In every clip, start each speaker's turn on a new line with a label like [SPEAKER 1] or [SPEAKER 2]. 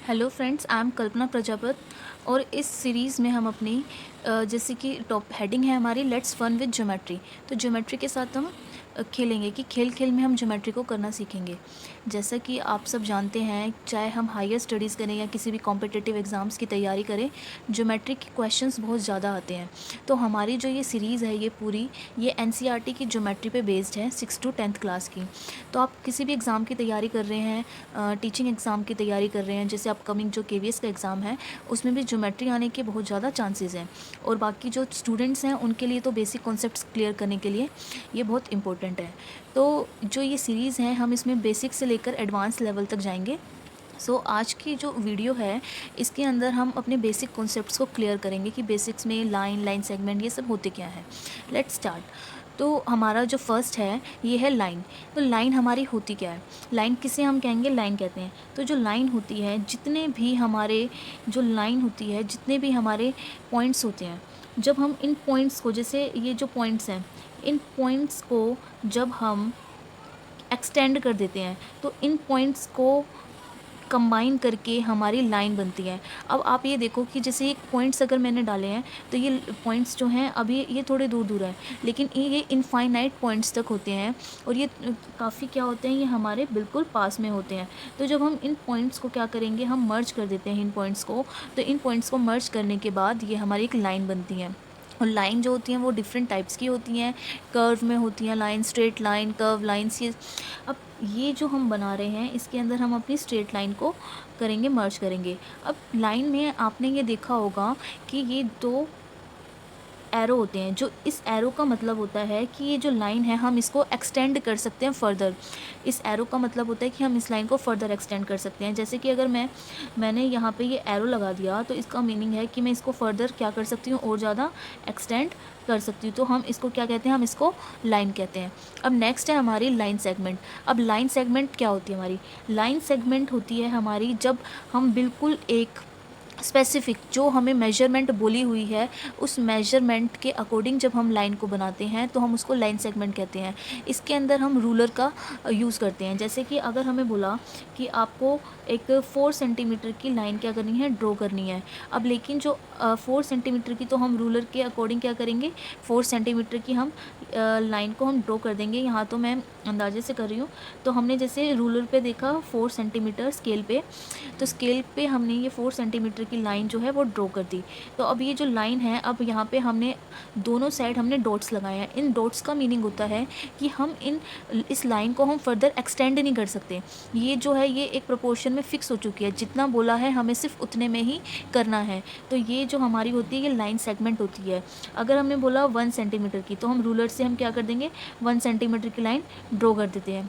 [SPEAKER 1] Hello friends, I am कल्पना प्रजापत और इस series में हम अपनी जैसे कि टॉप हेडिंग है हमारी लेट्स फन विद ज्योमेट्री। तो ज्योमेट्री के साथ हम खेलेंगे कि खेल खेल में हम ज्योमेट्री को करना सीखेंगे। जैसा कि आप सब जानते हैं, चाहे हम हायर स्टडीज़ करें या किसी भी कॉम्पिटिटिव एग्ज़ाम्स की तैयारी करें, ज्योमेट्री के क्वेश्चंस बहुत ज़्यादा आते हैं। तो हमारी जो ये सीरीज़ है ये पूरी ये एनसीईआरटी की ज्योमेट्री पे बेस्ड है 6 to 10th क्लास की। तो आप किसी भी एग्ज़ाम की तैयारी कर रहे हैं, टीचिंग एग्ज़ाम की तैयारी कर रहे हैं, जैसे अपकमिंग जो केवीएस का एग्ज़ाम है उसमें भी ज्योमेट्री आने के बहुत ज़्यादा चांसेस हैं। और बाकी जो स्टूडेंट्स हैं उनके लिए तो बेसिक कॉन्सेप्ट्स क्लियर करने के लिए ये बहुत इंपॉर्टेंट है। तो जो ये सीरीज़ है हम इसमें बेसिक से लेकर एडवांस लेवल तक जाएंगे। आज की जो वीडियो है इसके अंदर हम अपने बेसिक कॉन्सेप्ट्स को क्लियर करेंगे कि बेसिक्स में लाइन सेगमेंट ये सब होते क्या है। Let's start. तो हमारा जो फर्स्ट है ये है लाइन। तो लाइन हमारी होती क्या है? लाइन किसे हम कहेंगे? लाइन कहते हैं। तो जो लाइन होती है, जितने भी हमारे जो लाइन होती है, जितने भी हमारे पॉइंट्स होते हैं, जब हम इन पॉइंट्स को, जैसे ये जो पॉइंट्स हैं, इन पॉइंट्स को जब हम एक्सटेंड कर देते हैं तो इन पॉइंट्स को कंबाइन करके हमारी लाइन बनती है। अब आप ये देखो कि जैसे ये पॉइंट्स अगर मैंने डाले हैं तो ये पॉइंट्स जो हैं अभी ये थोड़े दूर दूर है, लेकिन ये इनफाइनाइट पॉइंट्स तक होते हैं और ये काफ़ी क्या होते हैं, ये हमारे बिल्कुल पास में होते हैं। तो जब हम इन पॉइंट्स को क्या करेंगे, हम मर्ज कर देते हैं इन पॉइंट्स को। तो इन पॉइंट्स को मर्ज करने के बाद ये हमारी एक लाइन बनती है। और लाइन जो होती हैं वो डिफरेंट टाइप्स की होती हैं। कर्व में होती हैं line, straight line, curve lines. अब ये जो हम बना रहे हैं इसके अंदर हम अपनी स्ट्रेट लाइन को करेंगे, मर्ज करेंगे। अब लाइन में आपने ये देखा होगा कि ये दो एरो होते हैं। जो इस एरो का मतलब होता है कि ये जो लाइन है हम इसको एक्सटेंड कर सकते हैं फर्दर। इस एरो का मतलब होता है कि हम इस लाइन को फर्दर एक्सटेंड कर सकते हैं। जैसे कि अगर मैंने यहाँ पे ये एरो लगा दिया तो इसका मीनिंग है कि मैं इसको फर्दर क्या कर सकती हूँ, और ज़्यादा एक्सटेंड कर सकती हूँ। तो हम इसको क्या कहते हैं, हम इसको लाइन कहते हैं। अब नेक्स्ट है हमारी लाइन सेगमेंट। अब लाइन सेगमेंट क्या होती है? हमारी लाइन सेगमेंट होती है हमारी जब हम बिल्कुल एक स्पेसिफिक जो हमें मेजरमेंट बोली हुई है उस मेजरमेंट के अकॉर्डिंग जब हम लाइन को बनाते हैं तो हम उसको लाइन सेगमेंट कहते हैं। इसके अंदर हम रूलर का यूज़ करते हैं। जैसे कि अगर हमें बोला कि आपको एक 4 सेंटीमीटर की लाइन क्या करनी है, ड्रॉ करनी है। अब लेकिन जो 4 सेंटीमीटर की तो हम रूलर के अकॉर्डिंग क्या करेंगे, 4 सेंटीमीटर की हम लाइन को हम ड्रॉ कर देंगे। यहाँ तो मैं अंदाजे से कर रही हूँ। तो हमने जैसे रूलर पे देखा 4 सेंटीमीटर स्केल पे, तो स्केल पे हमने ये 4 सेंटीमीटर की लाइन जो है वो ड्रॉ कर दी। तो अब ये जो लाइन है, अब यहाँ पे हमने दोनों साइड हमने डॉट्स लगाए हैं। इन डॉट्स का मीनिंग होता है कि हम इस लाइन को हम फर्दर एक्सटेंड नहीं कर सकते। ये जो है ये एक प्रोपोर्शन में फिक्स हो चुकी है, जितना बोला है हमें सिर्फ उतने में ही करना है। तो ये जो हमारी होती है ये लाइन सेगमेंट होती है। अगर हमने बोला 1 सेंटीमीटर की तो हम रूलर से हम क्या कर देंगे, 1 सेंटीमीटर की लाइन ड्रॉ कर देते हैं।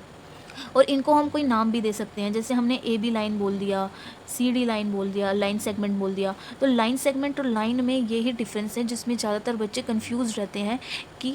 [SPEAKER 1] और इनको हम कोई नाम भी दे सकते हैं, जैसे हमने ए बी लाइन बोल दिया, सी डी लाइन बोल दिया, लाइन सेगमेंट बोल दिया। तो लाइन सेगमेंट और लाइन में यही डिफरेंस है जिसमें ज़्यादातर बच्चे कंफ्यूज रहते हैं कि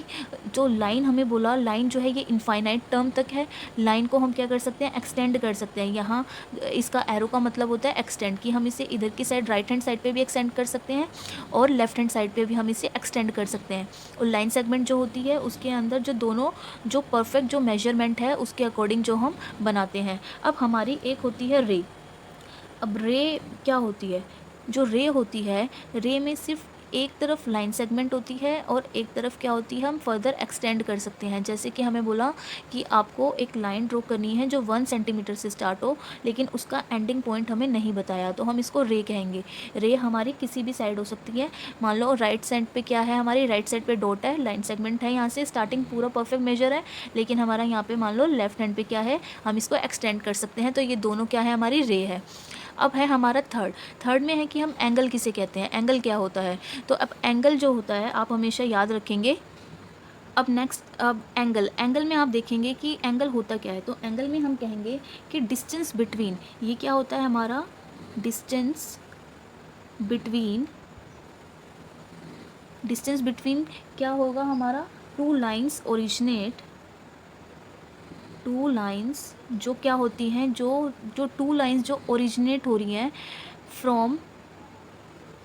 [SPEAKER 1] जो लाइन हमें बोला, लाइन जो है ये इनफाइनाइट टर्म तक है। लाइन को हम क्या कर सकते हैं, एक्सटेंड कर सकते हैं। यहाँ इसका एरो का मतलब होता है एक्सटेंड, कि हम इसे इधर की साइड राइट हैंड साइड पे भी एक्सटेंड कर सकते हैं और लेफ्ट हैंड साइड पे भी हम इसे एक्सटेंड कर सकते हैं। और लाइन सेगमेंट जो होती है उसके अंदर जो दोनों जो परफेक्ट जो मेजरमेंट है उसके अकॉर्डिंग जो हम बनाते हैं। अब हमारी एक होती है रे। अब रे क्या होती है? जो रे होती है, रे में सिर्फ एक तरफ लाइन सेगमेंट होती है और एक तरफ क्या होती है, हम फर्दर एक्सटेंड कर सकते हैं। जैसे कि हमें बोला कि आपको एक लाइन ड्रॉ करनी है जो 1 सेंटीमीटर से स्टार्ट हो, लेकिन उसका एंडिंग पॉइंट हमें नहीं बताया, तो हम इसको रे कहेंगे। रे हमारी किसी भी साइड हो सकती है। मान लो राइट साइड पे क्या है, हमारी राइट साइड पे डॉट है, लाइन सेगमेंट है, यहाँ से स्टार्टिंग पूरा परफेक्ट मेजर है, लेकिन हमारा यहाँ पे मान लो लेफ्ट हैंड पे क्या है, हम इसको एक्सटेंड कर सकते हैं। तो ये दोनों क्या है, हमारी रे है। अब है हमारा थर्ड में है कि हम एंगल किसे कहते हैं, एंगल क्या होता है। तो अब एंगल जो होता है आप हमेशा याद रखेंगे। अब नेक्स्ट, अब एंगल में आप देखेंगे कि एंगल होता क्या है। तो एंगल में हम कहेंगे कि डिस्टेंस बिटवीन, ये क्या होता है हमारा, डिस्टेंस बिटवीन, डिस्टेंस बिटवीन क्या होगा हमारा, two lines originate, two lines जो क्या होती हैं, जो टू लाइन्स जो ओरिजिनेट हो रही हैं फ्रॉम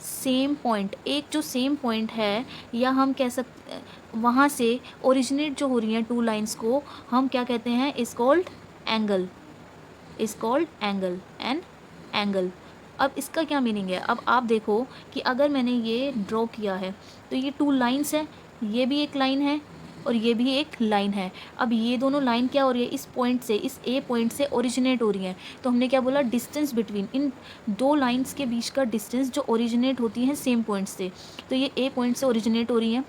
[SPEAKER 1] सेम पॉइंट, एक जो सेम पॉइंट है, या हम कह सकते वहाँ से ओरिजिनेट जो हो रही हैं टू लाइन्स को हम क्या कहते हैं, is called angle, is called angle, an angle. अब इसका क्या मीनिंग है, अब आप देखो कि अगर मैंने ये ड्रॉ किया है तो ये 2 लाइन्स है, ये भी एक लाइन है और ये भी एक लाइन है। अब ये दोनों लाइन क्या हो रही है, इस पॉइंट से, इस ए पॉइंट से ओरिजिनेट हो रही हैं। तो हमने क्या बोला, डिस्टेंस बिटवीन इन 2 लाइन्स के बीच का डिस्टेंस जो ओरिजिनेट होती हैं सेम पॉइंट से। तो ये ए पॉइंट से ओरिजिनेट हो रही हैं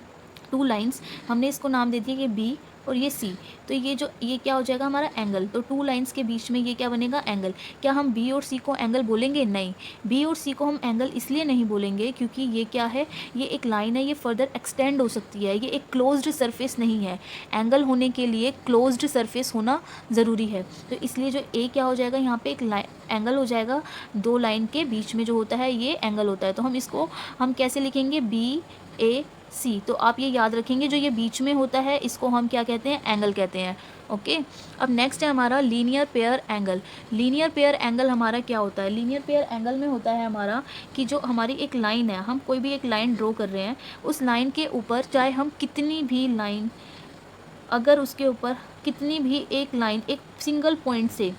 [SPEAKER 1] 2 लाइन्स, हमने इसको नाम दे दिया कि बी और ये सी। तो ये क्या हो जाएगा हमारा एंगल। तो 2 लाइन्स के बीच में ये क्या बनेगा, एंगल। क्या हम बी और सी को एंगल बोलेंगे, नहीं। बी और सी को हम एंगल इसलिए नहीं बोलेंगे क्योंकि ये क्या है, ये एक लाइन है, ये फर्दर एक्सटेंड हो सकती है, ये एक क्लोज्ड सरफेस नहीं है। एंगल होने के लिए क्लोज्ड सरफेस होना ज़रूरी है। तो इसलिए जो ए क्या हो जाएगा यहाँ पे, एक एंगल हो जाएगा, 2 लाइन के बीच में जो होता है ये एंगल होता है। तो हम इसको हम कैसे लिखेंगे, बी ए सी। तो आप ये याद रखेंगे, जो ये बीच में होता है इसको हम क्या कहते हैं, एंगल कहते हैं। ओके। अब नेक्स्ट है हमारा linear pair angle. Linear pair angle हमारा क्या होता है, लीनियर पेयर एंगल में होता है हमारा कि जो हमारी एक लाइन है, हम कोई भी एक लाइन ड्रॉ कर रहे हैं, उस लाइन के ऊपर चाहे हम कितनी भी लाइन, अगर उसके ऊपर कितनी भी एक लाइन एक सिंगल पॉइंट से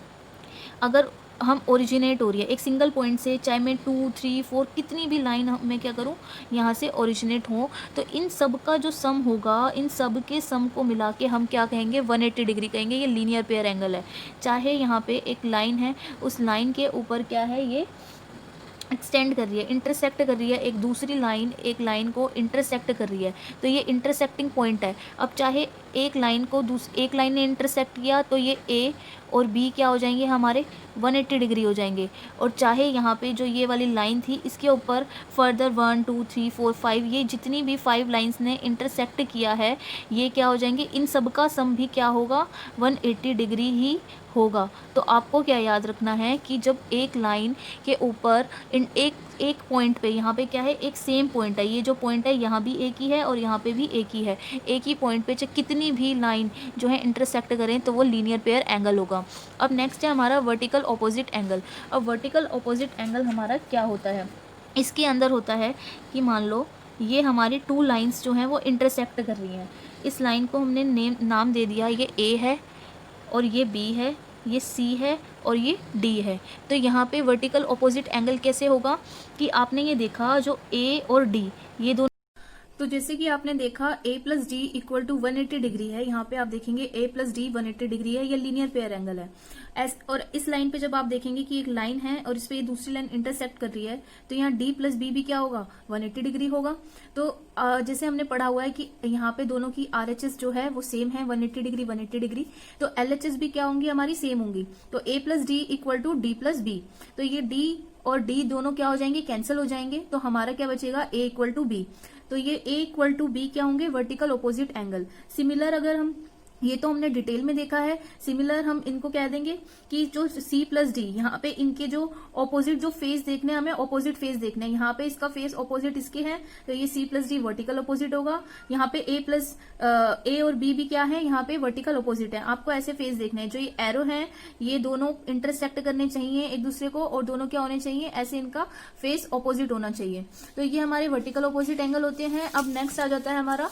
[SPEAKER 1] अगर हम ओरिजिनेट हो रही है, एक सिंगल पॉइंट से, चाहे मैं 2, 3, 4 कितनी भी लाइन मैं क्या करूँ यहाँ से ओरिजिनेट हो, तो इन सब का जो सम होगा, इन सब के सम को मिला के हम क्या कहेंगे, 180 डिग्री कहेंगे। ये लीनियर पेयर एंगल है। चाहे यहाँ पे एक लाइन है, उस लाइन के ऊपर क्या है, ये एक्सटेंड कर रही है, इंटरसेक्ट कर रही है, एक दूसरी लाइन एक लाइन को इंटरसेक्ट कर रही है, तो ये इंटरसेक्टिंग पॉइंट है। अब चाहे एक लाइन को एक लाइन ने इंटरसेक्ट किया तो ये ए और बी क्या हो जाएंगे हमारे, 180 डिग्री हो जाएंगे। और चाहे यहाँ पे जो ये वाली लाइन थी इसके ऊपर फर्दर 1, 2, 3, 4, 5 ये जितनी भी 5 लाइंस ने इंटरसेक्ट किया है, ये क्या हो जाएंगे, इन सब का सम भी क्या होगा, 180 डिग्री ही होगा। तो आपको क्या याद रखना है कि जब एक लाइन के ऊपर एक पॉइंट पे, यहाँ पे क्या है, एक सेम पॉइंट है, ये जो पॉइंट है यहाँ भी एक ही है और यहाँ पे भी एक ही है, एक ही पॉइंट पे चाहे कितनी भी लाइन जो है इंटरसेक्ट करें तो वो लीनियर पेयर एंगल होगा। अब नेक्स्ट है हमारा वर्टिकल ऑपोजिट एंगल। अब वर्टिकल ऑपोजिट एंगल हमारा क्या होता है, इसके अंदर होता है कि मान लो ये हमारी 2 लाइन्स जो हैं वो इंटरसेक्ट कर रही हैं। इस लाइन को हमने नाम दे दिया, ये ए है और ये बी है, ये सी है और ये डी है। तो यहाँ पे वर्टिकल ऑपोजिट एंगल कैसे होगा कि आपने ये देखा जो ए और डी ये दोनों, तो जैसे कि आपने देखा a plus D equal to 180 degree है, यहाँ पे आप देखेंगे a प्लस डी 180 डिग्री है, ये लीनियर पेयर एंगल है। और इस लाइन पे जब आप देखेंगे कि एक लाइन है और इस पे ये दूसरी लाइन इंटरसेक्ट कर रही है, तो यहाँ d प्लस बी भी क्या होगा, 180 डिग्री होगा। तो जैसे हमने पढ़ा हुआ है कि यहाँ पे दोनों की RHS जो है वो सेम है, 180 डिग्री 180 डिग्री, तो LHS भी क्या होंगी, हमारी सेम होंगी। तो a plus D equal to D plus B, तो ये d और d दोनों क्या हो जाएंगे, कैंसिल हो जाएंगे, तो हमारा क्या बचेगा, a इक्वल टू बी। तो ये a इक्वल टू बी क्या होंगे, वर्टिकल ऑपोजिट एंगल। सिमिलर अगर हम, ये तो हमने डिटेल में देखा है, सिमिलर हम इनको कह देंगे कि जो C प्लस डी, यहाँ पे इनके जो ऑपोजिट जो फेस देखने, हमें ऑपोजिट फेस देखना है, यहाँ पे इसका फेस ऑपोजिट इसके है, तो ये C plus D vertical opposite होगा। यहाँ पे A और B भी क्या है, यहाँ पे वर्टिकल ऑपोजिट है। आपको ऐसे फेस देखना है, जो ये एरो है ये दोनों इंटरसेक्ट करने चाहिए एक दूसरे को और दोनों क्या होने चाहिए, ऐसे इनका फेस ऑपोजिट होना चाहिए। तो ये हमारे वर्टिकल ऑपोजिट एंगल होते हैं। अब नेक्स्ट आ जाता है हमारा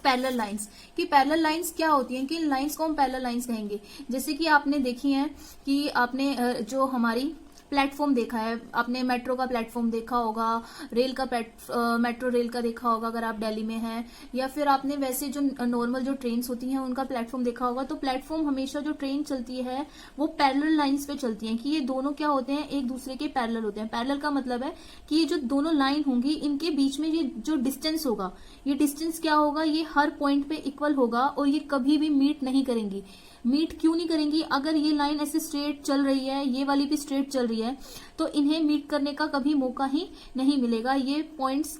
[SPEAKER 1] पैरेलल लाइंस, कि पैरेलल लाइंस क्या होती हैं, कि इन लाइंस को हम पैरेलल लाइंस कहेंगे। जैसे कि आपने देखी है कि आपने जो हमारी प्लेटफॉर्म देखा है, आपने मेट्रो का प्लेटफॉर्म देखा होगा, रेल का मेट्रो रेल का देखा होगा अगर आप दिल्ली में हैं, या फिर आपने वैसे जो नॉर्मल जो ट्रेन्स होती हैं उनका प्लेटफॉर्म देखा होगा। तो प्लेटफॉर्म हमेशा जो ट्रेन चलती है वो पैरेलल लाइंस पे चलती हैं, कि ये दोनों क्या होते हैं, एक दूसरे के पैरेलल होते हैं। पैरेलल का मतलब है कि ये जो दोनों लाइन होंगी इनके बीच में ये जो डिस्टेंस होगा, ये डिस्टेंस क्या होगा, ये हर पॉइंट पे इक्वल होगा और ये कभी भी मीट नहीं करेंगी। मीट क्यों नहीं करेंगी, अगर ये लाइन ऐसे स्ट्रेट चल रही है, ये वाली भी स्ट्रेट चल रही है, तो इन्हें मीट करने का कभी मौका ही नहीं मिलेगा। ये पॉइंट्स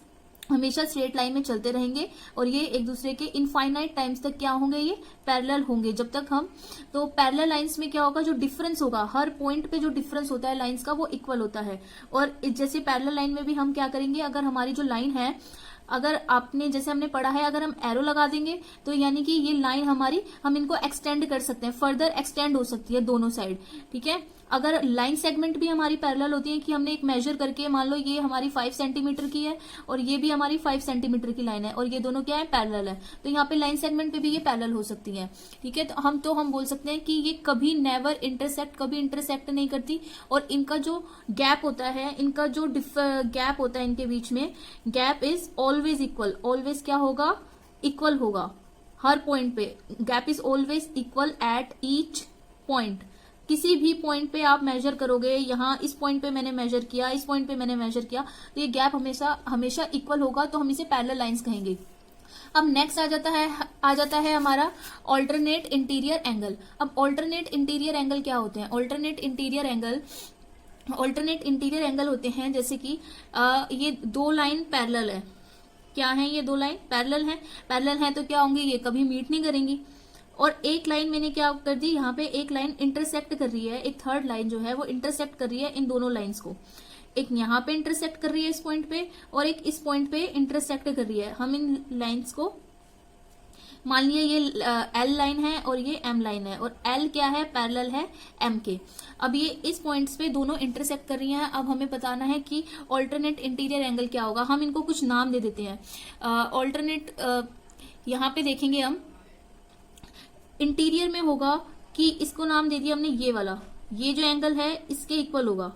[SPEAKER 1] हमेशा स्ट्रेट लाइन में चलते रहेंगे और ये एक दूसरे के इनफाइनाइट टाइम्स तक क्या होंगे, ये पैरेलल होंगे जब तक हम, तो पैरेलल लाइंस में क्या होगा, जो डिफरेंस होगा हर पॉइंट पे, जो डिफरेंस होता है लाइंस का वो इक्वल होता है। और जैसे पैरेलल लाइन में भी हम क्या करेंगे, अगर हमारी जो लाइन है, अगर आपने जैसे हमने पढ़ा है, अगर हम एरो लगा देंगे तो यानी कि ये लाइन हमारी, हम इनको एक्सटेंड कर सकते हैं, फर्दर एक्सटेंड हो सकती है दोनों साइड, ठीक है। अगर लाइन सेगमेंट भी हमारी पैरेलल होती है कि हमने एक मेजर करके, मान लो ये हमारी 5 सेंटीमीटर की है और ये भी हमारी 5 सेंटीमीटर की लाइन है और ये दोनों क्या है, पैरेलल है, तो यहाँ पे लाइन सेगमेंट पे भी ये पैरेलल हो सकती है। ठीक है, तो हम बोल सकते हैं कि ये कभी नेवर इंटरसेक्ट, कभी इंटरसेक्ट नहीं करती, और इनका जो गैप होता है, इनका जो गैप होता है इनके बीच में, gap is always equal. Always क्या होगा, इक्वल होगा हर पॉइंट पे। Gap is always equal at each point. किसी भी पॉइंट पे आप मेजर करोगे, यहाँ इस पॉइंट पे मैंने मेजर किया, इस पॉइंट पे मैंने मेजर किया, तो ये गैप हमेशा हमेशा इक्वल होगा, तो हम इसे पैरेलल लाइंस कहेंगे। अब नेक्स्ट आ जाता है हमारा ऑल्टरनेट इंटीरियर एंगल। अब ऑल्टरनेट इंटीरियर एंगल क्या होते हैं? ऑल्टरनेट इंटीरियर एंगल होते हैं जैसे कि ये दो लाइन पैरेलल है। क्या है ये दो लाइन? पैरेलल है तो क्या होंगे, ये कभी मीट नहीं करेंगी। और एक लाइन मैंने क्या कर दी, यहाँ पे एक लाइन इंटरसेक्ट कर रही है, एक थर्ड लाइन जो है वो इंटरसेक्ट कर रही है इन दोनों लाइंस को। एक यहाँ पे इंटरसेक्ट कर रही है इस पॉइंट पे, और एक इस पॉइंट पे इंटरसेक्ट कर रही है। हम इन लाइंस को मान लिया ये एल लाइन है और ये एम लाइन है, और एल क्या है, पैरेलल है एम के। अब ये इस पॉइंट्स पे दोनों इंटरसेक्ट कर रही हैं। अब हमें बताना है कि ऑल्टरनेट इंटीरियर एंगल क्या होगा। हम इनको कुछ नाम दे देते हैं। ऑल्टरनेट यहाँ पे देखेंगे हम, इंटीरियर में होगा कि इसको नाम दे दिया हमने ये वाला, ये जो एंगल है इसके इक्वल होगा।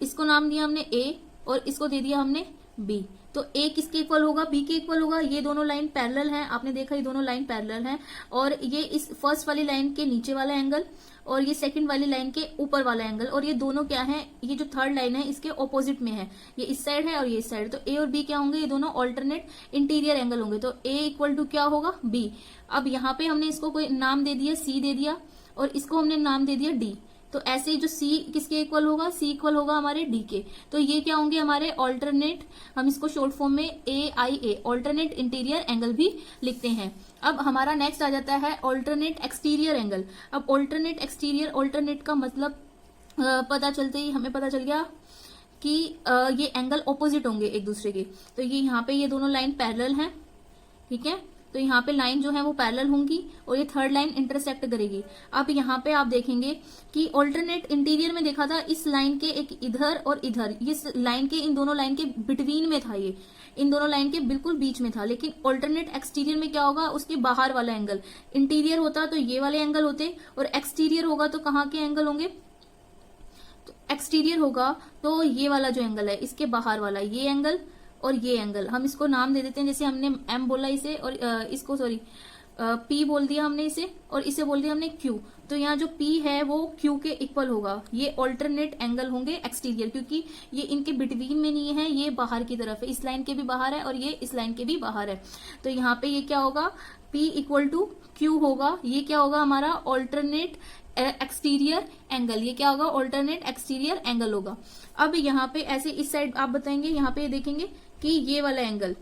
[SPEAKER 1] इसको नाम दिया हमने ए और इसको दे दिया हमने बी। तो ए किसके इक्वल होगा, बी के इक्वल होगा। ये दोनों लाइन पैरेलल हैं, आपने देखा ये दोनों लाइन पैरेलल हैं, और ये इस फर्स्ट वाली लाइन के नीचे वाला एंगल और ये सेकंड वाली लाइन के ऊपर वाला एंगल, और ये दोनों क्या है, ये जो थर्ड लाइन है इसके ऑपोजिट में है, ये इस साइड है और ये इस साइड। तो ए और बी क्या होंगे, ये दोनों ऑल्टरनेट इंटीरियर एंगल होंगे। तो ए इक्वल टू क्या होगा, बी। अब यहाँ पे हमने इसको कोई नाम दे दिया, सी दे दिया, और इसको हमने नाम दे दिया डी। तो ऐसे ही जो सी किसके इक्वल होगा, सी इक्वल होगा हमारे डी के। तो ये क्या होंगे हमारे ऑल्टरनेट, हम इसको शॉर्ट फॉर्म में AIA ऑल्टरनेट इंटीरियर एंगल भी लिखते हैं। अब हमारा नेक्स्ट आ जाता है ऑल्टरनेट एक्सटीरियर एंगल। अब ऑल्टरनेट एक्सटीरियर, ऑल्टरनेट का मतलब पता चलते ही हमें पता चल गया कि ये एंगल ऑपोजिट होंगे एक दूसरे के। तो ये यहाँ पे ये दोनों लाइन पैरेलल हैं, ठीक है, तो यहाँ पे लाइन जो है वो पैरेलल होंगी और ये थर्ड लाइन इंटरसेक्ट करेगी। अब यहाँ पे आप देखेंगे कि ऑल्टरनेट इंटीरियर में देखा था इस लाइन के एक इधर और इधर, इस लाइन के इन दोनों लाइन के बिटवीन में था, ये इन दोनों लाइन के बिल्कुल बीच में था। लेकिन ऑल्टरनेट एक्सटीरियर में क्या होगा, उसके बाहर वाला एंगल। इंटीरियर होता तो ये वाले एंगल होते, और एक्सटीरियर होगा तो कहाँ के एंगल होंगे, तो एक्सटीरियर होगा तो ये वाला जो एंगल है इसके बाहर वाला, ये एंगल और ये एंगल। हम इसको नाम दे देते हैं, जैसे हमने एम बोला इसे, और इसको सॉरी पी बोल दिया हमने इसे, और इसे बोल दिया हमने क्यू। तो यहाँ जो पी है वो क्यू के इक्वल होगा। ये ऑल्टरनेट एंगल होंगे एक्सटीरियर, क्योंकि ये इनके बिटवीन में नहीं है, ये बाहर की तरफ है, इस लाइन के भी बाहर है और ये इस लाइन के भी बाहर है। तो यहाँ पे ये क्या होगा, पी इक्वल टू क्यू होगा। ये क्या होगा हमारा ऑल्टरनेट एक्सटीरियर एंगल। ये क्या होगा, ऑल्टरनेट एक्सटीरियर एंगल होगा। अब यहाँ पे ऐसे इस साइड आप बताएंगे, यहाँ पे देखेंगे कि ये वाला एंगल,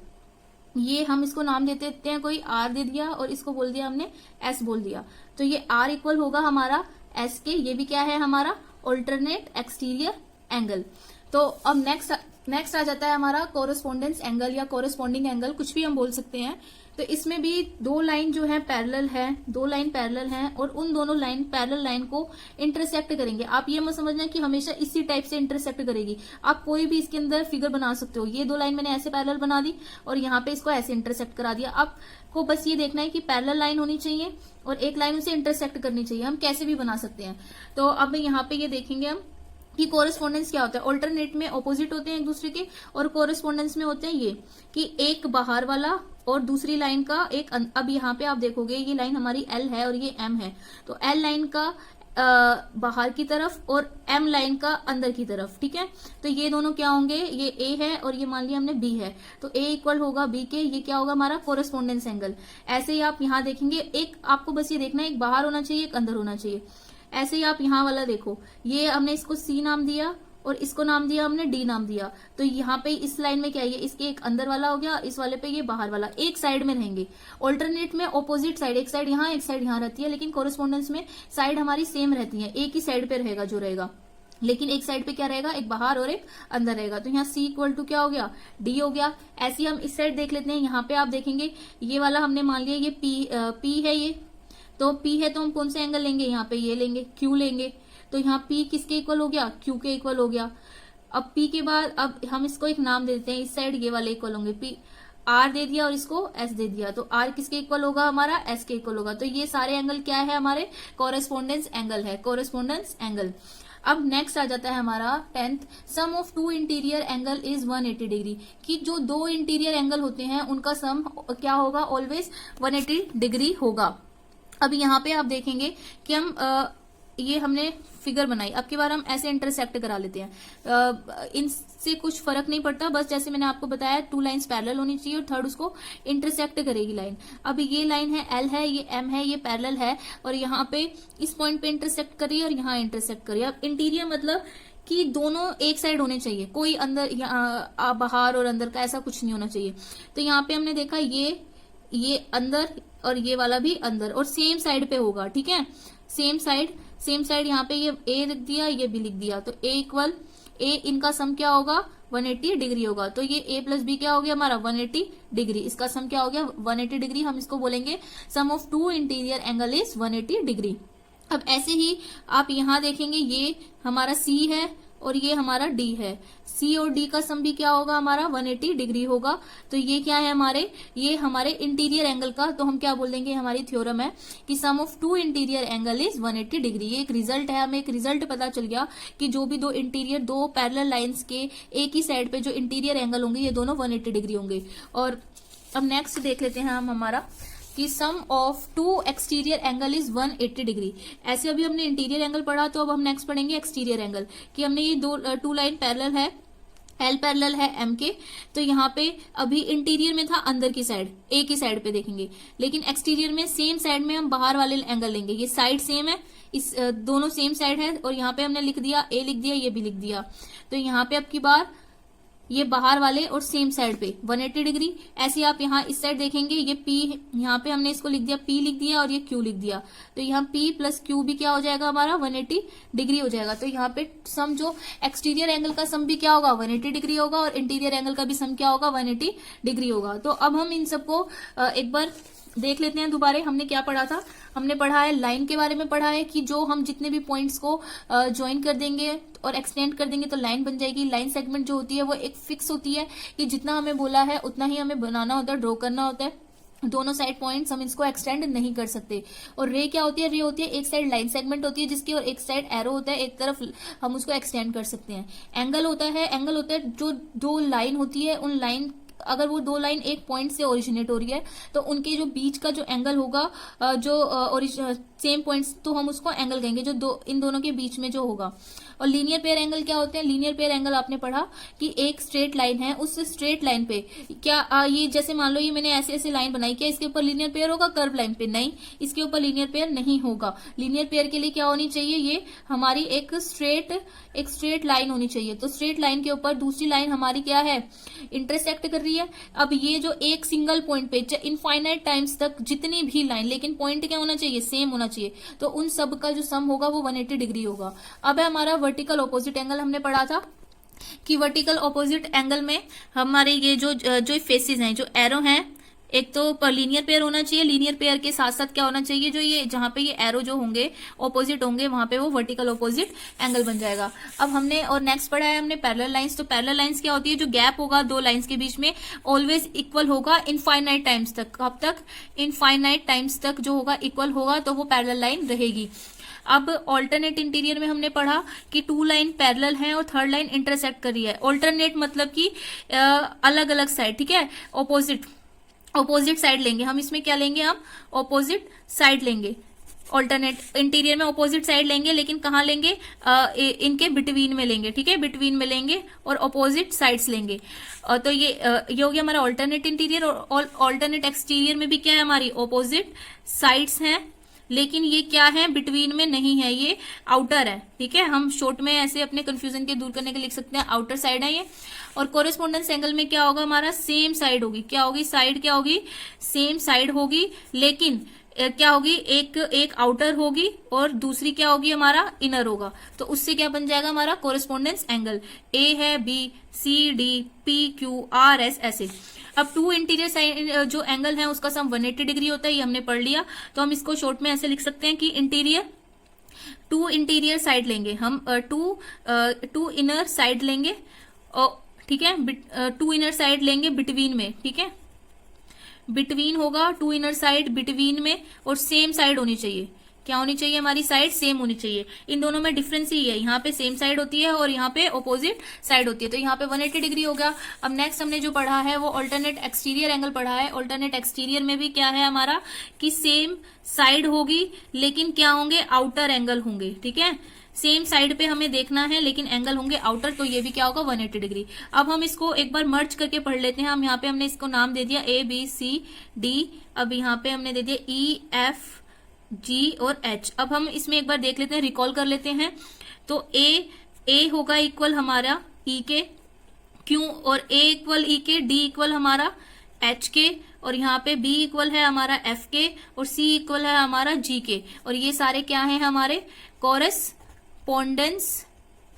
[SPEAKER 1] ये हम इसको नाम दे देते हैं, कोई आर दे दिया और इसको बोल दिया हमने एस बोल दिया। तो ये आर इक्वल होगा हमारा एस के। ये भी क्या है हमारा ऑल्टरनेट एक्सटीरियर एंगल। तो अब नेक्स्ट आ जाता है हमारा कोरस्पोंडेंस एंगल या कोरस्पोंडिंग एंगल, कुछ भी हम बोल सकते हैं। तो इसमें भी दो लाइन जो है पैरेलल है, दो लाइन पैरेलल हैं और उन दोनों लाइन पैरेलल लाइन को इंटरसेक्ट करेंगे। आप ये मत समझना कि हमेशा इसी टाइप से इंटरसेक्ट करेगी, आप कोई भी इसके अंदर फिगर बना सकते हो। ये दो लाइन मैंने ऐसे पैरेलल बना दी और यहाँ पे इसको ऐसे इंटरसेक्ट करा दिया। आपको बस ये देखना है कि पैरेलल लाइन होनी चाहिए और एक लाइन उसे इंटरसेक्ट करनी चाहिए। हम कैसे भी बना सकते हैं। तो अब यहाँ पे ये देखेंगे हम कि कोरेस्पोंडेंस क्या होता है। ऑल्टरनेट में ऑपोजिट होते हैं एक दूसरे के, और कोरेस्पोंडेंस में होते हैं ये कि एक बाहर वाला और दूसरी लाइन का एक अब यहाँ पे आप देखोगे ये लाइन हमारी एल है और ये एम है, तो एल लाइन का बाहर की तरफ और एम लाइन का अंदर की तरफ, ठीक है। तो ये दोनों क्या होंगे, ये ए है और ये मान लिया हमने बी है, तो ए इक्वल होगा बी के। ये क्या होगा हमारा कोरेस्पोंडेंस एंगल। ऐसे ही आप यहाँ देखेंगे, एक आपको बस ये देखना है, एक बाहर होना चाहिए एक अंदर होना चाहिए। ऐसे ही आप यहाँ वाला देखो, ये हमने इसको सी नाम दिया और इसको नाम दिया हमने डी नाम दिया। तो यहाँ पे इस लाइन में क्या है, इसके एक अंदर वाला हो गया, इस वाले पे ये बाहर वाला, एक साइड में रहेंगे। ऑल्टरनेट में ऑपोजिट साइड, एक साइड यहाँ एक साइड यहाँ रहती है, लेकिन कोरेस्पोंडेंस में साइड हमारी सेम रहती है, एक ही साइड पे रहेगा जो रहेगा, लेकिन एक साइड पे क्या रहेगा, एक बाहर और एक अंदर रहेगा। तो यहाँ सी इक्वल टू क्या हो गया, डी हो गया। ऐसे ही हम इस साइड देख लेते हैं। यहाँ पे आप देखेंगे ये वाला हमने मान लिया ये पी है, ये तो P है तो हम कौन से एंगल लेंगे, यहाँ पे ये लेंगे, Q लेंगे। तो यहाँ P किसके इक्वल हो गया, Q के इक्वल हो गया। अब P के बाद अब हम इसको एक नाम दे देते हैं, इस साइड ये वाले इक्वल होंगे, P R दे दिया और इसको S दे दिया, तो R किसके इक्वल होगा, हमारा S के इक्वल होगा। तो ये सारे एंगल क्या है, हमारे कोरेस्पोंडेंस एंगल है, कोरेस्पोंडेंस एंगल। अब नेक्स्ट आ जाता है हमारा 10th, sum of two interior angle is 180 degree, कि जो दो इंटीरियर एंगल होते हैं उनका सम क्या होगा, ऑलवेज 180 डिग्री होगा। अब यहाँ पे आप देखेंगे कि हम ये हमने फिगर बनाई, अब की बार हम ऐसे इंटरसेक्ट करा लेते हैं। इनसे कुछ फर्क नहीं पड़ता, बस जैसे मैंने आपको बताया 2 लाइंस पैरेलल होनी चाहिए और थर्ड उसको इंटरसेक्ट करेगी लाइन। अब ये लाइन है L है, ये M है, ये पैरेलल है और यहाँ पे इस पॉइंट पे इंटरसेक्ट करिए और यहाँ इंटरसेक्ट करिए। अब इंटीरियर मतलब कि दोनों एक साइड होने चाहिए, कोई अंदर बाहर और अंदर का ऐसा कुछ नहीं होना चाहिए। तो यहाँ पे हमने देखा ये अंदर और ये वाला भी अंदर और सेम साइड पे होगा, ठीक है, सेम साइड यहाँ पे ये A लिख दिया, ये B लिख दिया, तो A इक्वल A, इनका सम क्या होगा, 180 डिग्री होगा। तो ये A प्लस B क्या हो गया हमारा, 180 डिग्री, इसका सम क्या हो गया, 180 डिग्री। हम इसको बोलेंगे sum of two interior angle is 180 degree. अब ऐसे ही आप यहाँ देखेंगे, ये हमारा C है और ये हमारा D है, C और D का सम भी क्या होगा हमारा, 180 डिग्री होगा। तो ये क्या है ये हमारे इंटीरियर एंगल का, तो हम क्या बोल देंगे, हमारी थ्योरम है कि sum of two interior angle is 180 degree. ये एक रिजल्ट है, हमें एक रिजल्ट पता चल गया कि जो भी दो पैरेलल लाइंस के एक ही साइड पे जो इंटीरियर एंगल होंगे ये दोनों 180 डिग्री होंगे। और अब नेक्स्ट देख लेते हैं हम हमारा कि sum of two exterior angle is 180 degree. ऐसे अभी हमने इंटीरियर एंगल पढ़ा, तो अब हम नेक्स्ट पढ़ेंगे एक्सटीरियर एंगल, कि हमने ये टू लाइन पैरेलल है, L पैरेलल है M के, तो यहाँ पे अभी इंटीरियर में था अंदर की साइड, एक ही साइड पे देखेंगे, लेकिन एक्सटीरियर में सेम साइड में हम बाहर वाले एंगल लेंगे। ये साइड सेम है, इस दोनों सेम साइड है और यहाँ पे हमने लिख दिया A लिख दिया, ये भी लिख दिया। तो यहाँ पे अब की बार ये बाहर वाले और सेम साइड पे 180 डिग्री। ऐसे आप यहाँ इस साइड देखेंगे, ये P, यहाँ पे हमने इसको लिख दिया, P लिख दिया और ये Q लिख दिया, तो यहाँ P प्लस Q भी क्या हो जाएगा हमारा, 180 डिग्री हो जाएगा। तो यहाँ पे सम जो एक्सटीरियर एंगल का सम भी क्या होगा, 180 डिग्री होगा और इंटीरियर एंगल का भी सम क्या होगा, 180 डिग्री होगा। तो अब हम इन सबको एक बार देख लेते हैं दोबारा। हमने क्या पढ़ा था, हमने पढ़ा है लाइन के बारे में पढ़ा है कि जो हम जितने भी पॉइंट्स को ज्वाइन कर देंगे और एक्सटेंड कर देंगे तो लाइन बन जाएगी। लाइन सेगमेंट जो होती है वो एक फिक्स होती है कि जितना हमें बोला है उतना ही हमें बनाना होता है, ड्रॉ करना होता है। दोनों साइड पॉइंट्स हम इसको एक्सटेंड नहीं कर सकते। और रे क्या होती है, रे होती है एक साइड लाइन सेगमेंट होती है जिसकी, और एक साइड एरो होता है, एक तरफ हम उसको एक्सटेंड कर सकते हैं। एंगल होता है जो दो लाइन होती है, उन लाइन अगर वो दो लाइन एक पॉइंट से ओरिजिनेट हो रही है तो उनके जो बीच का जो एंगल होगा, जो सेम पॉइंट्स, तो हम उसको एंगल कहेंगे जो इन दोनों के बीच में जो होगा। और लीनियर पेयर एंगल क्या होते हैं, लीनियर पेयर एंगल आपने पढ़ा कि एक स्ट्रेट लाइन है, उस स्ट्रेट लाइन पे क्या ये जैसे मान लो ये मैंने ऐसे ऐसे लाइन बनाई, क्या इसके ऊपर लीनियर पेयर होगा कर्व लाइन पे, नहीं, इसके ऊपर लीनियर पेयर नहीं होगा। लीनियर पेयर के लिए क्या होनी चाहिए, ये हमारी एक स्ट्रेट लाइन होनी चाहिए। तो स्ट्रेट लाइन के ऊपर दूसरी लाइन हमारी क्या है, इंटरसेक्ट कर रही है। अब ये जो एक सिंगल पॉइंट पे इनफाइनाइट टाइम्स तक जितनी भी लाइन, लेकिन पॉइंट क्या होना चाहिए, सेम होना चाहिए, तो उन सब का जो सम होगा वो 180 डिग्री होगा। अब है हमारा वर्टिकल ऑपोजिट एंगल। हमने पढ़ा था कि वर्टिकल ऑपोजिट एंगल में हमारे ये जो फेसेस हैं, जो एरो हैं, एक तो लीनियर पेयर होना चाहिए, लीनियर पेयर के साथ साथ क्या होना चाहिए, जो ये जहां पे ये एरो जो होंगे ऑपोजिट होंगे वहां पे वो वर्टिकल ऑपोजिट एंगल बन जाएगा। अब हमने और नेक्स्ट पढ़ा है हमने पैरेलल लाइंस। तो पैरेलल लाइंस क्या होती है, जो गैप होगा दो लाइंस के बीच में ऑलवेज इक्वल होगा इनफाइनाइट टाइम्स तक। कब तक, इनफाइनाइट टाइम्स तक जो होगा इक्वल होगा, तो वो पैरेलल लाइन रहेगी। अब ऑल्टरनेट इंटीरियर में हमने पढ़ा कि टू लाइन पैरेलल है और थर्ड लाइन इंटरसेक्ट कर रही है। ऑल्टरनेट मतलब कि अलग अलग साइड, ठीक है, ऑपोजिट साइड लेंगे हम। इसमें क्या लेंगे, हम ऑपोजिट साइड लेंगे। ऑल्टरनेट इंटीरियर में ऑपोजिट साइड लेंगे, लेकिन कहाँ लेंगे, इनके बिटवीन में लेंगे, ठीक है, बिटवीन में लेंगे और ऑपोजिट साइड्स लेंगे। तो ये हो गया हमारा ऑल्टरनेट इंटीरियर। और ऑल्टरनेट एक्सटीरियर में भी क्या है, हमारी ऑपोजिट साइड्स हैं, लेकिन ये क्या है, बिटवीन में नहीं है, ये आउटर है, ठीक है। हम शॉर्ट में ऐसे अपने कंफ्यूजन के दूर करने के लिख सकते हैं, आउटर साइड है ये। और कोरेस्पोंडेंस एंगल में क्या होगा हमारा, सेम साइड होगी, क्या होगी, साइड क्या होगी, सेम साइड होगी, लेकिन क्या होगी, एक आउटर होगी और दूसरी क्या होगी, हमारा इनर होगा। तो उससे क्या बन जाएगा हमारा कोरेस्पोंडेंस एंगल। ए है, B, C, D, P, Q, R, S, ऐसे। अब टू इंटीरियर साइड जो एंगल है उसका सम 180 डिग्री होता है, ये हमने पढ़ लिया। तो हम इसको शॉर्ट में ऐसे लिख सकते हैं कि इंटीरियर टू इंटीरियर साइड लेंगे हम, टू इनर साइड लेंगे, और ठीक है, टू इनर साइड लेंगे बिटवीन में, ठीक है, बिटवीन होगा टू इनर साइड बिटवीन में, और सेम साइड होनी चाहिए। क्या होनी चाहिए? हमारी साइड सेम होनी चाहिए। इन दोनों में डिफरेंस ही है, यहाँ पे सेम साइड होती है और यहाँ पे ऑपोजिट साइड होती है, तो यहाँ पे 180 डिग्री हो गया। अब नेक्स्ट हमने जो पढ़ा है वो ऑल्टरनेट एक्सटीरियर एंगल पढ़ा है। ऑल्टरनेट एक्सटीरियर में भी क्या है हमारा कि सेम साइड होगी लेकिन क्या होंगे? आउटर एंगल होंगे, ठीक है। सेम साइड पे हमें देखना है लेकिन एंगल होंगे आउटर, तो ये भी क्या होगा? 180 डिग्री। अब हम इसको एक बार मर्ज करके पढ़ लेते हैं। हम यहाँ पे हमने इसको नाम दे दिया ABCD, अब यहाँ पे हमने दे दिया EFG और H। अब हम इसमें एक बार देख लेते हैं, रिकॉल कर लेते हैं। तो A होगा इक्वल हमारा E के, क्यों? और A इक्वल E के, D इक्वल हमारा H के, और यहाँ पे B इक्वल है हमारा F के, और C इक्वल है हमारा G के, और ये सारे क्या है? हमारे कॉरेस्पोंडेंस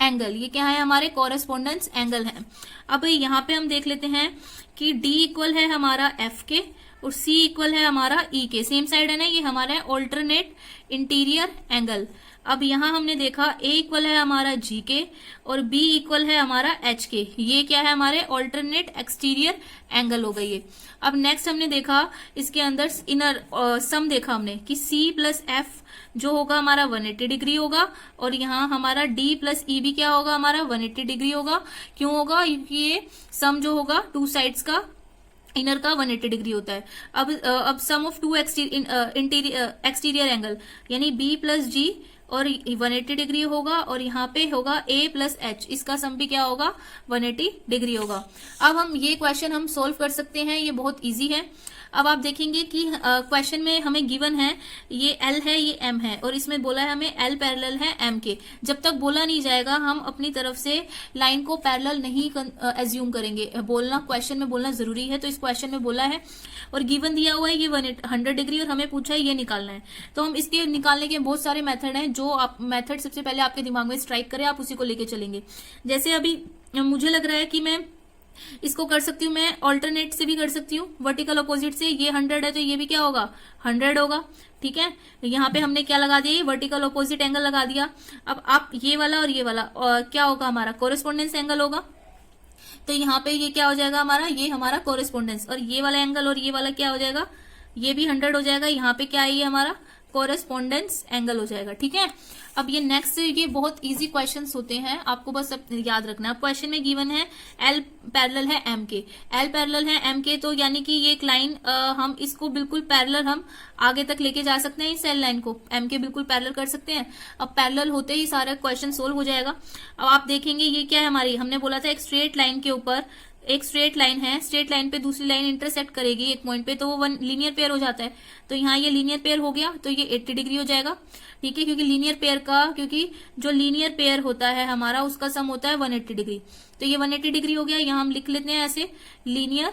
[SPEAKER 1] एंगल। ये क्या है? हमारे कॉरेस्पोंडेंस एंगल है। अब यहाँ पे हम देख लेते हैं कि D इक्वल है हमारा F के और C इक्वल है हमारा E के, सेम साइड है ना, ये हमारा ऑल्टरनेट इंटीरियर एंगल। अब यहाँ हमने देखा A इक्वल है हमारा G के और B इक्वल है हमारा H के, ये क्या है? हमारे ऑल्टरनेट एक्सटीरियर एंगल हो गई है। अब नेक्स्ट हमने देखा इसके अंदर इनर सम देखा हमने कि C प्लस F जो होगा हमारा 180 डिग्री होगा, और यहाँ हमारा D प्लस E भी क्या होगा? हमारा 180 डिग्री होगा। क्यों होगा? क्योंकि ये सम जो होगा टू साइड्स का, इनर का 180 डिग्री होता है। अब सम ऑफ टू एक्सटीरियर एंगल यानी B प्लस G और 180 डिग्री होगा, और यहाँ पे होगा A प्लस H, इसका सम भी क्या होगा? 180 डिग्री होगा। अब हम ये क्वेश्चन हम सोल्व कर सकते हैं, ये बहुत इजी है। अब आप देखेंगे कि क्वेश्चन में हमें गिवन है ये L है, ये M है, और इसमें बोला है हमें L पैरेलल है M के। जब तक बोला नहीं जाएगा हम अपनी तरफ से लाइन को पैरेलल नहीं एज्यूम करेंगे। बोलना, क्वेश्चन में बोलना जरूरी है, तो इस क्वेश्चन में बोला है और गिवन दिया हुआ है ये 100 डिग्री, और हमें पूछा है ये निकालना है। तो हम इसके निकालने के बहुत सारे मेथड हैं, जो आप मेथड सबसे पहले आपके दिमाग में स्ट्राइक करें, आप उसी को लेके चलेंगे। जैसे अभी मुझे लग रहा है कि मैं इसको कर सकती हूँ, मैं ऑल्टरनेट से भी कर सकती हूँ, वर्टिकल अपोजिट से। ये 100 है तो ये भी क्या होगा? 100 होगा, ठीक है। यहाँ पे हमने क्या लगा दिया? ये वर्टिकल अपोजिट एंगल लगा दिया। अब आप ये वाला और ये वाला क्या होगा? हमारा कोरेस्पोंडेंस एंगल होगा। तो यहाँ पे ये क्या हो जाएगा हमारा? ये हमारा कोरेस्पोंडेंस, और ये वाला एंगल और ये वाला क्या हो जाएगा? ये भी 100 हो जाएगा। यहाँ पे क्या है? ये हमारा कोरेस्पोंडेंस एंगल हो जाएगा, ठीक है। अब ये नेक्स्ट, ये बहुत इजी क्वेश्चंस होते हैं, आपको बस अब याद रखना है। क्वेश्चन में गिवन है L पैरेलल है M के, L पैरेलल है M के, तो यानी कि ये एक लाइन हम इसको बिल्कुल पैरेलल हम आगे तक लेके जा सकते हैं, इस L लाइन को M के बिल्कुल पैरेलल कर सकते हैं। अब पैरेलल होते ही सारा क्वेश्चन सोल्व हो जाएगा। अब आप देखेंगे ये क्या है हमारी, हमने बोला था एक स्ट्रेट लाइन के ऊपर एक स्ट्रेट लाइन है, स्ट्रेट लाइन पे दूसरी लाइन इंटरसेक्ट करेगी एक पॉइंट पे, तो वो वन लीनियर पेयर हो जाता है। तो यहाँ ये लीनियर पेयर हो गया, तो ये 80 डिग्री हो जाएगा, ठीक है। क्योंकि लीनियर पेयर का, क्योंकि जो लीनियर पेयर होता है हमारा उसका सम होता है 180 डिग्री, तो ये 180 डिग्री हो गया। यहाँ हम लिख लेते हैं ऐसे लीनियर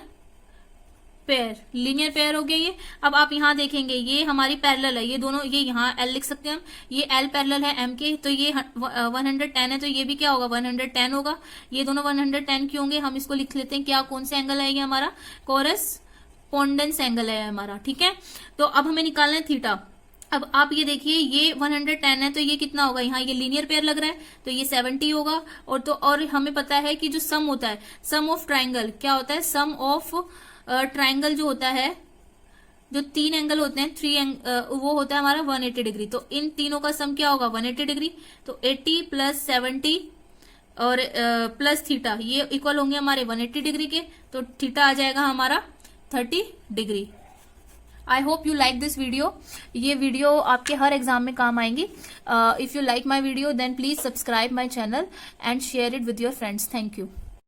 [SPEAKER 1] पेयर हो गया ये। अब आप यहाँ देखेंगे ये हमारी पैरेलल है, ये दोनों, ये यहाँ L लिख सकते हैं हम, ये L पैरेलल है M के, तो ये 110 है, तो ये भी क्या होगा? 110 होगा। ये दोनों 110 क्यों होंगे? हम इसको लिख लेते हैं क्या, कौन सा एंगल है? ये हमारा कोरेस्पोंडेंस एंगल है हमारा, ठीक है। तो अब हमें निकालना है थीटा। अब आप ये देखिए ये 110 है, तो ये कितना होगा? यहाँ ये लीनियर पेयर लग रहा है, तो ये 70 होगा। और हमें पता है कि जो सम होता है, सम ऑफ ट्राइंगल क्या होता है? सम ऑफ ट्राइंगल जो होता है, जो तीन एंगल होते हैं वो होता है हमारा 180 डिग्री। तो इन तीनों का सम क्या होगा? 180 डिग्री। तो 80 प्लस 70 और प्लस थीटा, ये इक्वल होंगे हमारे 180 डिग्री के, तो थीटा आ जाएगा हमारा 30 degree. I hope you like this video. ये वीडियो आपके हर एग्जाम में काम आएंगी। If you like my video then please subscribe my channel and share it with your friends. Thank you.